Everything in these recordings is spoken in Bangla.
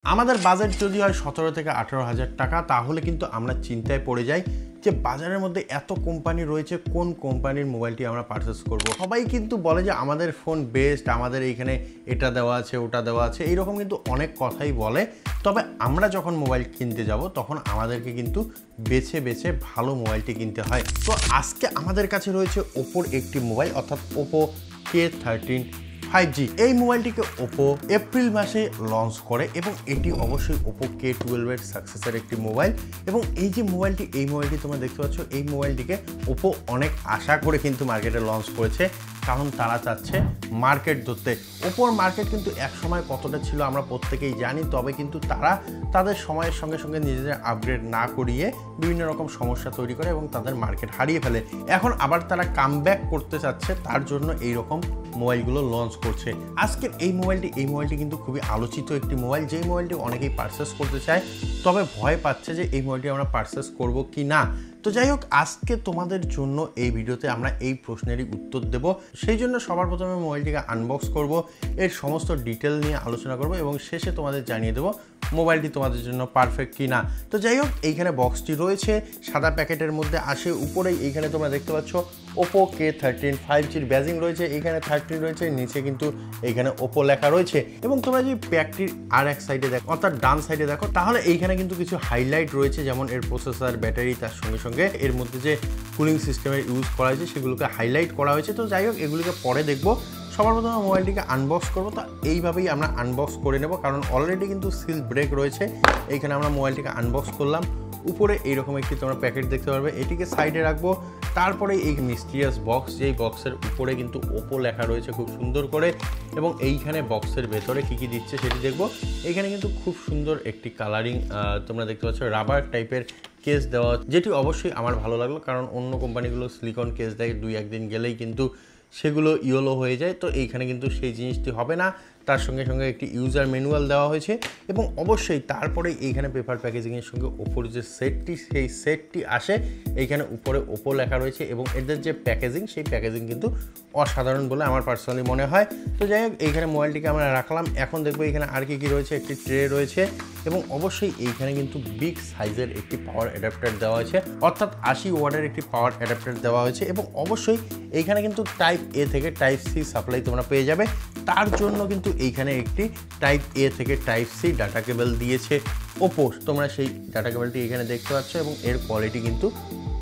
আমাদের বাজেট যদি হয় 17 থেকে 18,000 টাকা তাহলে কিন্তু আমরা চিন্তায় পড়ে যাই যে বাজারের মধ্যে এত কোম্পানি রয়েছে কোন কোম্পানির মোবাইলটি আমরা পারচেস করব। সবাই কিন্তু বলে যে আমাদের ফোন বেস্ট, আমাদের এইখানে এটা দেওয়া আছে ওটা দেওয়া আছে, এইরকম কিন্তু অনেক কথাই বলে। তবে আমরা যখন মোবাইল কিনতে যাব তখন আমাদেরকে কিন্তু বেছে বেছে ভালো মোবাইলটি কিনতে হয়। তো আজকে আমাদের কাছে রয়েছে ওপোর একটি মোবাইল, অর্থাৎ ওপো K13 5G। এই মোবাইলটিকে ওপো এপ্রিল মাসে লঞ্চ করে এবং এটি অবশ্যই ওপো K12 এর সাকসেসর একটি মোবাইল। এবং এই যে মোবাইলটি তোমরা দেখতে পাচ্ছ, এই মোবাইলটিকে ওপো অনেক আশা করে কিন্তু মার্কেটে লঞ্চ করেছে, কারণ তারা চাচ্ছে মার্কেট ধরতে। ওপোর মার্কেট কিন্তু এক সময় কতটা ছিল আমরা প্রত্যেকেই জানি, তবে কিন্তু তারা তাদের সময়ের সঙ্গে সঙ্গে নিজেদের আপগ্রেড না করিয়ে বিভিন্ন রকম সমস্যা তৈরি করে এবং তাদের মার্কেট হারিয়ে ফেলে। এখন আবার তারা কামব্যাক করতে চাচ্ছে, তার জন্য এই রকম মোবাইলগুলো লঞ্চ করছে। আজকের এই মোবাইলটি কিন্তু খুবই আলোচিত একটি মোবাইল, যেই মোবাইলটি অনেকেই পারচেস করতে চায়, তবে ভয় পাচ্ছে যে এই মোবাইলটি আমরা পারচেস করব কি না। তো যাই হোক, আজকে তোমাদের জন্য এই ভিডিওতে আমরা এই প্রশ্নেরই উত্তর দেব। সেই জন্য সবার প্রথমে মোবাইলটিকে আনবক্স করব, এর সমস্ত ডিটেল নিয়ে আলোচনা করব এবং শেষে তোমাদের জানিয়ে দেবো মোবাইলটি তোমাদের জন্য পারফেক্ট কি না। তো যাই হোক, এইখানে বক্সটি রয়েছে, সাদা প্যাকেটের মধ্যে আসে। উপরেই এইখানে তোমরা দেখতে পাচ্ছ ওপো K13 5Gর ব্যাজিং রয়েছে, এইখানে 13 রয়েছে, নিচে কিন্তু এইখানে ওপো লেখা রয়েছে। এবং তোমরা যদি প্যাকটির আর এক সাইডে দেখো, অর্থাৎ ডান সাইডে দেখো, তাহলে এইখানে কিন্তু কিছু হাইলাইট রয়েছে, যেমন এর প্রসেসর, ব্যাটারি, তার সঙ্গে সঙ্গে এর মধ্যে যে কুলিং সিস্টেমের ইউজ করা হয়েছে সেগুলোকে হাইলাইট করা হয়েছে। তো যাই হোক, এগুলিকে পরে দেখবো। সবার প্রথমে মোবাইলটিকে আনবক্স করবো, তো এইভাবেই আমরা আনবক্স করে নেব, কারণ অলরেডি কিন্তু সিল ব্রেক রয়েছে। এইখানে আমরা মোবাইলটিকে আনবক্স করলাম। উপরে এইরকম একটি তোমরা প্যাকেট দেখতে পারবে, এটিকে সাইডে রাখবো। তারপরে এই মিস্টিরিয়াস বক্স, যেই বক্সের উপরে কিন্তু ওপো লেখা রয়েছে খুব সুন্দর করে, এবং এইখানে বক্সের ভেতরে কী কী দিচ্ছে সেটি দেখবো। এইখানে কিন্তু খুব সুন্দর একটি কালারিং তোমরা দেখতে পাচ্ছ রাবার টাইপের কেস দেওয়া, যেটি অবশ্যই আমার ভালো লাগলো, কারণ অন্য কোম্পানিগুলো সিলিকন কেস দেয়, 2-1 দিন গেলেই কিন্তু সেগুলো ইয়েলো হয়ে যায়। তো এইখানে কিন্তু সেই জিনিসটি হবে না। তার সঙ্গে সঙ্গে একটি ইউজার ম্যানুয়াল দেওয়া হয়েছে এবং অবশ্যই তারপরে এইখানে পেপার প্যাকেজিংয়ের সঙ্গে ওপোর যে সেটটি, সেই সেটটি আসে। এইখানে উপরে ওপো লেখা রয়েছে এবং এদের যে প্যাকেজিং, সেই প্যাকেজিং কিন্তু অসাধারণ বলে আমার পার্সোনালি মনে হয়। তো যাই হোক, এইখানে মোবাইলটিকে আমরা রাখলাম। এখন দেখবো এখানে আর কি রয়েছে। একটি ট্রে রয়েছে এবং অবশ্যই এইখানে কিন্তু বিগ সাইজের একটি পাওয়ার অ্যাডাপ্টার দেওয়া হয়েছে, অর্থাৎ 80 ওয়াটের একটি পাওয়ার অ্যাডাপ্টার দেওয়া হয়েছে। এবং অবশ্যই এইখানে কিন্তু টাইপ এ থেকে টাইপ সি সাপ্লাই তোমরা পেয়ে যাবে। তার জন্য কিন্তু এইখানে একটি টাইপ এ থেকে টাইপ সি ডাটা কেবল দিয়েছে ওপো। তোমরা সেই ডাটা কেবলটি এখানে দেখতে পাচ্ছ এবং এর কোয়ালিটি কিন্তু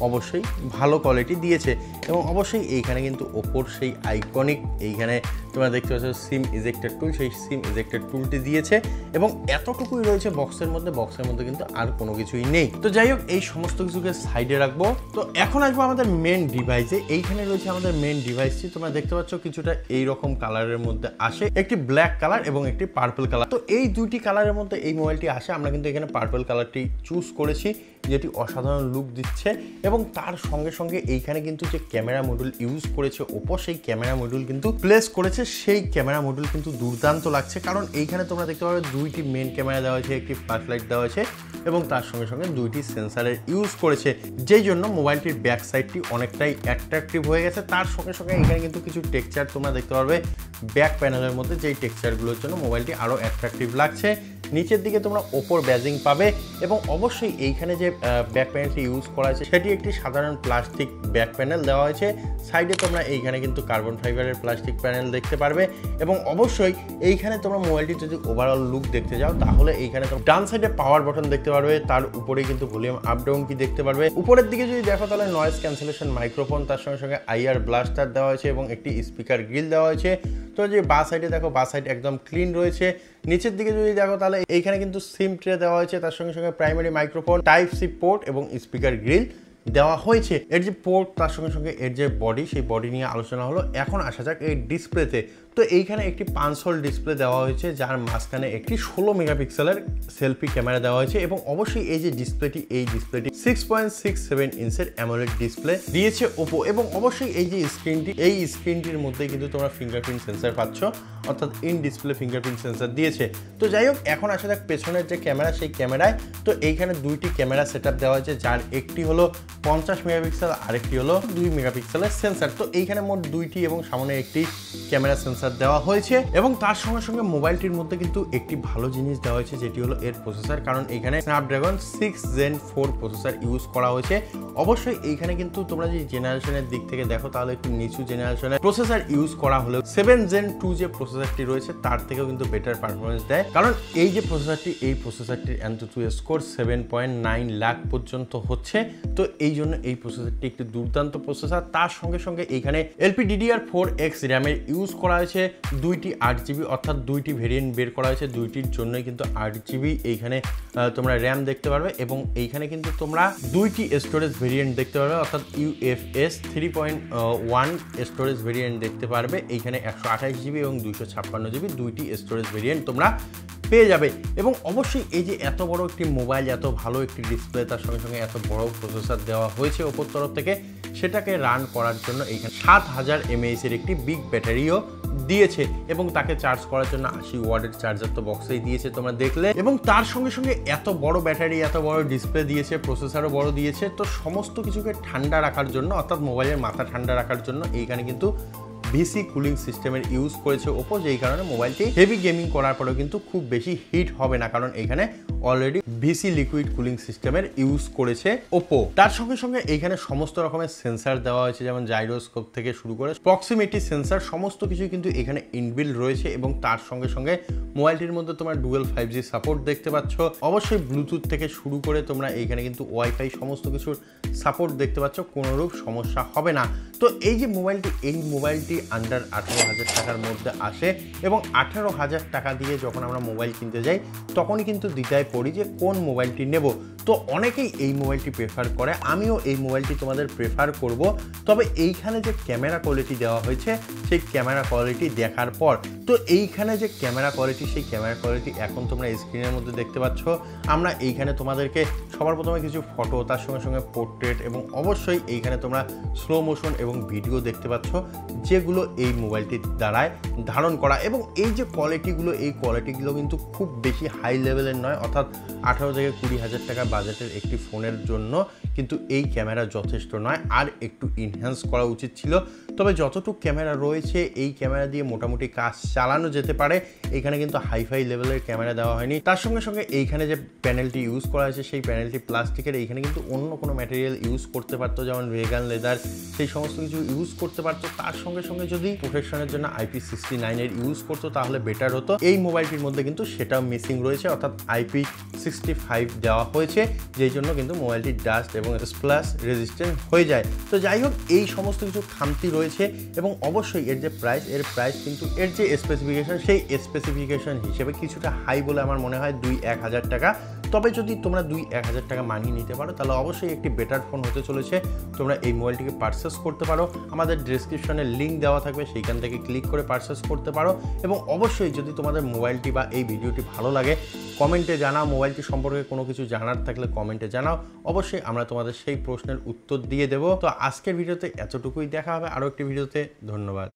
অবশ্যই ভালো কোয়ালিটি দিয়েছে। এবং অবশ্যই এইখানে কিন্তু ওপোর সেই আইকনিক এইখানে তোমরা দেখতে পাচ্ছ সিম ইজেক্টেড টুল, সেই সিম ইজেক্টেড টুলটি দিয়েছে এবং এতটুকুই রয়েছে বক্সের মধ্যে কিন্তু আর কোনো কিছুই নেই। তো যাই হোক, এই সমস্ত কিছুকে সাইডে রাখবো। তো এখন আসবো আমাদের মেন ডিভাইসে। এইখানে রয়েছে আমাদের মেন ডিভাইসটি, তোমরা দেখতে পাচ্ছ কিছুটা এইরকম কালারের মধ্যে আসে, একটি ব্ল্যাক কালার এবং একটি পার্পল কালার। তো এই দুইটি কালারের মধ্যে এই মোবাইলটি আসে। আমরা কিন্তু এখানে পার্পল কালারটি চুজ করেছি, যেটি অসাধারণ লুক দিচ্ছে। এবং তার সঙ্গে সঙ্গে এইখানে কিন্তু যে ক্যামেরা মডিউল ইউজ করেছে ওপো, সেই ক্যামেরা মডিউল কিন্তু প্লেস করেছে, সেই ক্যামেরা মডিউল কিন্তু দুর্দান্ত লাগছে। কারণ এইখানে তোমরা দেখতে পাবে দুইটি মেন ক্যামেরা দেওয়া হয়েছে, একটি ফ্ল্যাশ লাইট দেওয়া হয়েছে এবং তার সঙ্গে সঙ্গে দুইটি সেন্সারের ইউজ করেছে, যেই জন্য মোবাইলটির ব্যাক সাইডটি অনেকটাই অ্যাট্রাকটিভ হয়ে গেছে। তার সঙ্গে সঙ্গে এখানে কিন্তু কিছু টেক্সচার তোমরা দেখতে পারবে ব্যাক প্যানেলের মধ্যে, যেই টেক্সচারগুলোর জন্য মোবাইলটি আরও অ্যাট্রাকটিভ লাগছে। নিচের দিকে তোমরা ওপোর ব্যাজিং পাবে এবং অবশ্যই এইখানে যে ব্যাক প্যানেলটি ইউজ করা হয়েছে সেটি একটি সাধারণ প্লাস্টিক ব্যাক প্যানেল দেওয়া হয়েছে। সাইডে তোমরা এইখানে কিন্তু কার্বন ফাইবারের প্লাস্টিক প্যানেল দেখতে পারবে। এবং অবশ্যই এইখানে তোমরা মোবাইলটি যদি ওভারঅল লুক দেখতে যাও, তাহলে এইখানে তোমরা ডান সাইডে পাওয়ার বাটন দেখতে পারবে, তার উপরে কিন্তু ভলিউম আপ ডাউন কি দেখতে পারবে। উপরের দিকে যদি দেখো তাহলে নয়েজ ক্যান্সেলেশন মাইক্রোফোন, তার সঙ্গে সঙ্গে আইআর ব্লাস্টার দেওয়া হয়েছে এবং একটি স্পিকার গ্রিল দেওয়া হয়েছে। তো যে বা সাইডে দেখো, বা সাইড একদম ক্লিন রয়েছে। নিচের দিকে যদি দেখো তাহলে এইখানে কিন্তু সিম ট্রে দেওয়া হয়েছে, তার সঙ্গে সঙ্গে primary microphone, type C port এবং স্পিকার গ্রিল দেওয়া হয়েছে। এর যে পোর্ট, তার সঙ্গে সঙ্গে এর যে বডি, সেই বডি নিয়ে আলোচনা হলো। এখন আসা যাক এই ডিসপ্লেতে। তো এইখানে একটি 5 হোল ডিসপ্লে দেওয়া হয়েছে, যার মাঝখানে একটি 16 মেগাপিক্সেলের সেলফি ক্যামেরা দেওয়া হয়েছে। এবং অবশ্যই এই যে ডিসপ্লেটি, এই ডিসপ্লেটি 6.67 ইঞ্চের অ্যামোলেড ডিসপ্লে দিয়েছে ওপো। এবং অবশ্যই এই যে স্ক্রিনটি, এই স্ক্রিনটির মধ্যে কিন্তু তোমরা ফিঙ্গারপ্রিন্ট সেন্সার পাচ্ছ, অর্থাৎ ইন ডিসপ্লে ফিঙ্গারপ্রিন্ট সেন্সার দিয়েছে। তো যাই হোক, এখন আসা যাক পেছনের যে ক্যামেরা, সেই ক্যামেরায়। তো এইখানে দুইটি ক্যামেরা সেটআপ দেওয়া হয়েছে, যার একটি হলো 50 মেগাপিক্সেল, আরেকটি হলো 2 মেগাপিক্সেলের সেন্সার। তো এইখানে মোট দুইটি এবং সামনে একটি ক্যামেরা সেন্সার প্রসেসর দেওয়া হয়েছে এবং তার সঙ্গে সঙ্গে মোবাইলটির মধ্যে কিন্তু একটি ভালো জিনিস দেওয়া হয়েছে, যেটি হলো এর প্রসেসর। কারণ এখানে স্ন্যাপড্রাগন 6 Gen 4 প্রসেসর ইউজ করা হয়েছে। অবশ্যই এইখানে কিন্তু তোমরা যে জেনারেশনের দিক থেকে দেখো তাহলে একটু নিচু জেনারেশনের প্রসেসর ইউজ করা হলেও 7 Gen 2 যে প্রসেসরটি রয়েছে তার থেকেও কিন্তু বেটার পারফরমেন্স দেয়। কারণ এই যে প্রসেসরটির Antutu স্কোর 7.9 লাখ পর্যন্ত হচ্ছে। তো এই জন্য এই প্রসেসরটি একটি দুর্দান্ত প্রসেসর। তার সঙ্গে সঙ্গে এইখানে LPDDR4X র্যামের ইউজ করা হয়েছে, দুইটি 8GB অর্থাৎ দুইটি ভেরিয়েন্ট বের করা হয়েছে। দুইটির জন্যই কিন্তু 8GB এইখানে তোমরা র্যাম দেখতে পারবে এবং এইখানে কিন্তু তোমরা দুইটি স্টোরেজ ভেরিয়েন্ট দেখতে পারবে অর্থাৎ UFS 3.1 স্টোরেজ ভেরিয়েন্ট দেখতে পারবে। এইখানে 128GB এবং 256GB দুইটি স্টোরেজ ভেরিয়েন্ট তোমরা পেয়ে যাবে। এবং অবশ্যই এই যে এত বড় একটি মোবাইল, এত ভালো একটি ডিসপ্লে, তার সঙ্গে সঙ্গে এত বড় প্রসেসর দেওয়া হয়েছে ওপর তরফ থেকে, সেটাকে রান করার জন্য এইখানে 7000 mAh এর একটি বিগ ব্যাটারিও দিয়েছে এবং তাকে চার্জ করার জন্য 80 ওয়াটের চার্জার তো বক্সেই দিয়েছে তোমরা দেখলে। এবং তার সঙ্গে সঙ্গে এত বড় ব্যাটারি, এত বড় ডিসপ্লে দিয়েছে, প্রসেসরও বড় দিয়েছে। তো সমস্ত কিছুকে ঠান্ডা রাখার জন্য অর্থাৎ মোবাইলের মাথা ঠান্ডা রাখার জন্য এইখানে কিন্তু ভিসি কুলিং সিস্টেমের ইউজ করেছে ওপো, যেই কারণে মোবাইলটি হেভি গেমিং করার পরেও কিন্তু খুব বেশি হিট হবে না, কারণ এখানে অলরেডি ভিসি লিকুইড কুলিং সিস্টেমের ইউজ করেছে ওপো। তার সঙ্গে সঙ্গে এইখানে সমস্ত রকমের সেন্সার দেওয়া হয়েছে, যেমন জাইরোস্কোপ থেকে শুরু করে প্রক্সিমিটি সেন্সার, সমস্ত কিছুই কিন্তু এখানে ইনবিল্ড রয়েছে। এবং তার সঙ্গে সঙ্গে মোবাইলটির মধ্যে তোমরা ডুয়েল 5G সাপোর্ট দেখতে পাচ্ছ। অবশ্যই ব্লুটুথ থেকে শুরু করে তোমরা এইখানে কিন্তু ওয়াইফাই সমস্ত কিছুর সাপোর্ট দেখতে পাচ্ছ, কোনোরূপ সমস্যা হবে না। তো এই যে মোবাইলটি আন্ডার 18,000 টাকার মধ্যে আসে এবং 18,000 টাকা দিয়ে যখন আমরা মোবাইল কিনতে যাই তখনই কিন্তু দ্বিধায় পড়ি যে কোন মোবাইলটি নেব। তো অনেকেই এই মোবাইলটি প্রেফার করে, আমিও এই মোবাইলটি তোমাদের প্রেফার করব। তবে এইখানে যে ক্যামেরা কোয়ালিটি দেওয়া হয়েছে সেই ক্যামেরা কোয়ালিটি দেখার পর, তো এইখানে যে ক্যামেরা কোয়ালিটি, সেই ক্যামেরা কোয়ালিটি এখন তোমরা স্ক্রিনের মধ্যে দেখতে পাচ্ছ। আমরা এইখানে তোমাদেরকে সবার প্রথমে কিছু ফটো, তার সঙ্গে সঙ্গে পোর্ট্রেট এবং অবশ্যই এইখানে তোমরা স্লো মোশন এবং ভিডিও দেখতে পাচ্ছ, যেগুলো এই মোবাইলটির দ্বারায় ধারণ করা। এবং এই যে কোয়ালিটিগুলো কিন্তু খুব বেশি হাই লেভেলের নয়, অর্থাৎ 18 থেকে 20,000 টাকা বাজেটের একটি ফোনের জন্য কিন্তু এই ক্যামেরা যথেষ্ট নয়, আর একটু ইনহ্যান্স করা উচিত ছিল। তবে যতটুকু ক্যামেরা রয়েছে এই ক্যামেরা দিয়ে মোটামুটি কাজ চালানো যেতে পারে। এখানে কিন্তু হাইফাই লেভেলের ক্যামেরা দেওয়া হয়নি। তার সঙ্গে সঙ্গে এইখানে যে প্যানেলটি ইউজ করা হয়েছে সেই প্যানেলটি প্লাস্টিকের, এইখানে কিন্তু অন্য কোনো ম্যাটেরিয়াল ইউজ করতে পারতো, যেমন ভেগান লেদার, সেই সমস্ত কিছু ইউজ করতে পারতো। তার সঙ্গে সঙ্গে যদি প্রোটেকশনের জন্য IP69 এর ইউজ করতো তাহলে বেটার হতো। এই মোবাইলটির মধ্যে কিন্তু সেটাও মিসিং রয়েছে, অর্থাৎ IP65 দেওয়া হয়েছে, যেই জন্য কিন্তু মোবাইলটি ডাস্ট এবং স্প্ল্যাশ রেজিস্ট্যান্ট হয়ে যায়। তো যাই হোক, এই সমস্ত কিছু খামতি রয়েছে। এবং অবশ্যই এর যে প্রাইস কিন্তু এর যে স্পেসিফিকেশন, সেই স্পেসিফিকেশন হিসেবে কিছুটা হাই বলে আমার মনে হয়, 2-1,000 টাকা। তবে যদি তোমরা 2-1,000 টাকা মানিয়ে নিতে পারো তাহলে অবশ্যই একটি বেটার ফোন হতে চলেছে। তোমরা এই মোবাইলটিকে পারচেস করতে পারো, আমাদের ডেসক্রিপশনে লিঙ্ক দেওয়া থাকবে, সেইখান থেকে ক্লিক করে পারচেস করতে পারো। এবং অবশ্যই যদি তোমাদের মোবাইলটি বা এই ভিডিওটি ভালো লাগে কমেন্টে জানাও, মোবাইলটি সম্পর্কে কোনো কিছু জানার থাকলে কমেন্টে জানাও, অবশ্যই আমরা তোমাদের সেই প্রশ্নের উত্তর দিয়ে দেবো। তো আজকের ভিডিওতে এতটুকুই, দেখা হবে আরও একটি ভিডিওতে। ধন্যবাদ।